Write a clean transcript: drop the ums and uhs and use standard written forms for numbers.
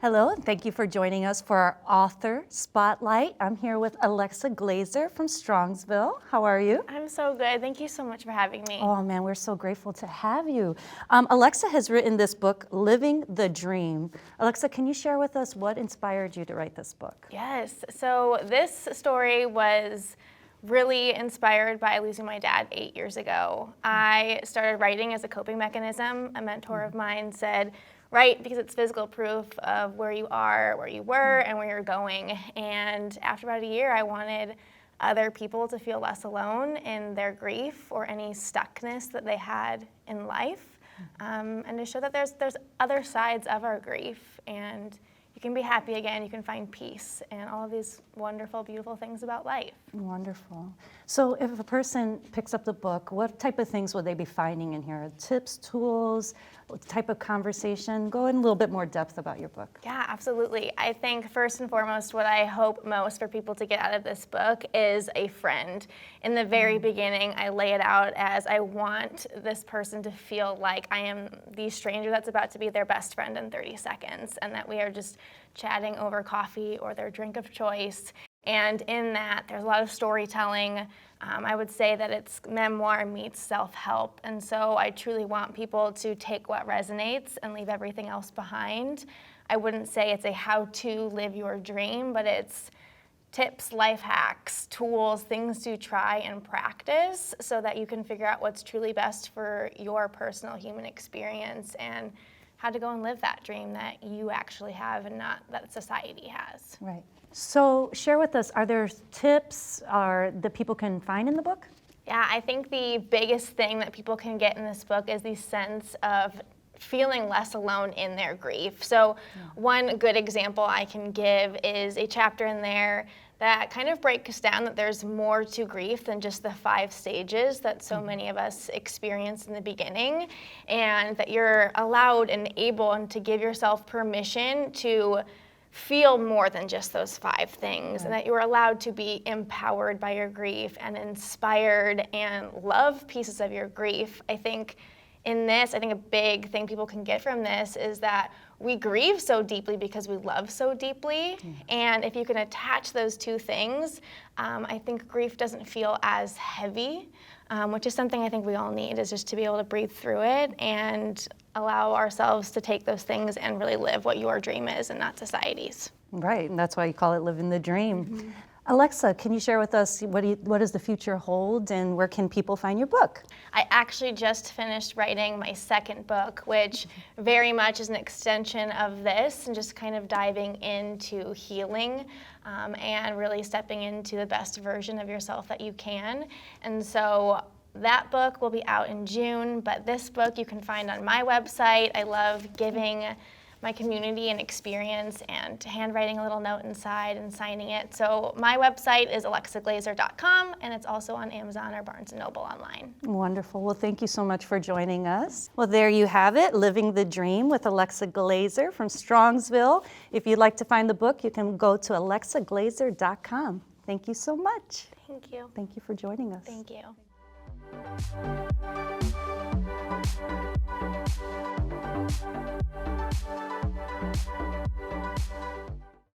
Hello, and thank you for joining us for our author spotlight. I'm here with Alexa Glazer from Strongsville. How are you? I'm so good. Thank you so much for having me. Oh man, we're so grateful to have you. Alexa has written this book, Living the Dream. Alexa, can you share with us what inspired you to write this book? Yes. So this story was really inspired by losing my dad 8 years ago. I started writing as a coping mechanism. A mentor of mine said, write because it's physical proof of where you are, where you were, and where you're going. And after about a year, I wanted other people to feel less alone in their grief or any stuckness that they had in life, and to show that there's other sides of our grief, and you can be happy again, you can find peace, and all of these wonderful, beautiful things about life. Wonderful. So if a person picks up the book, what type of things would they be finding in here? Tips, tools, what type of conversation? Go in a little bit more depth about your book. Yeah, absolutely. I think first and foremost, what I hope most for people to get out of this book is a friend. In the very beginning, I lay it out as I want this person to feel like I am the stranger that's about to be their best friend in 30 seconds, and that we are just chatting over coffee or their drink of choice. And in that, there's a lot of storytelling. I would say that it's memoir meets self-help. And so I truly want people to take what resonates and leave everything else behind. I wouldn't say it's a how to live your dream, but it's tips, life hacks, tools, things to try and practice so that you can figure out what's truly best for your personal human experience and how to go and live that dream that you actually have and not that society has. Right. So share with us, are there tips that people can find in the book? Yeah, I think the biggest thing that people can get in this book is the sense of feeling less alone in their grief. So one good example I can give is a chapter in there that kind of breaks down that there's more to grief than just the 5 stages that so many of us experience in the beginning, and that you're allowed and able and to give yourself permission to feel more than just those 5 things, and that you're allowed to be empowered by your grief and inspired and love pieces of your grief. I think a big thing people can get from this is that we grieve so deeply because we love so deeply, and if you can attach those 2 things, I think grief doesn't feel as heavy, which is something I think we all need, is just to be able to breathe through it and allow ourselves to take those things and really live what your dream is and not society's. Right, and that's why you call it Living the Dream. Alexa, can you share with us what does the future hold and where can people find your book? I actually just finished writing my 2nd book, which very much is an extension of this and just kind of diving into healing and really stepping into the best version of yourself that you can. And so that book will be out in June, but this book you can find on my website. I love giving my community an experience and handwriting a little note inside and signing it. So my website is alexaglazer.com, and it's also on Amazon or Barnes & Noble online. Wonderful. Well, thank you so much for joining us. Well, there you have it, Living the Dream with Alexa Glazer from Strongsville. If you'd like to find the book, you can go to alexaglazer.com. Thank you so much. Thank you. Thank you for joining us. Thank you.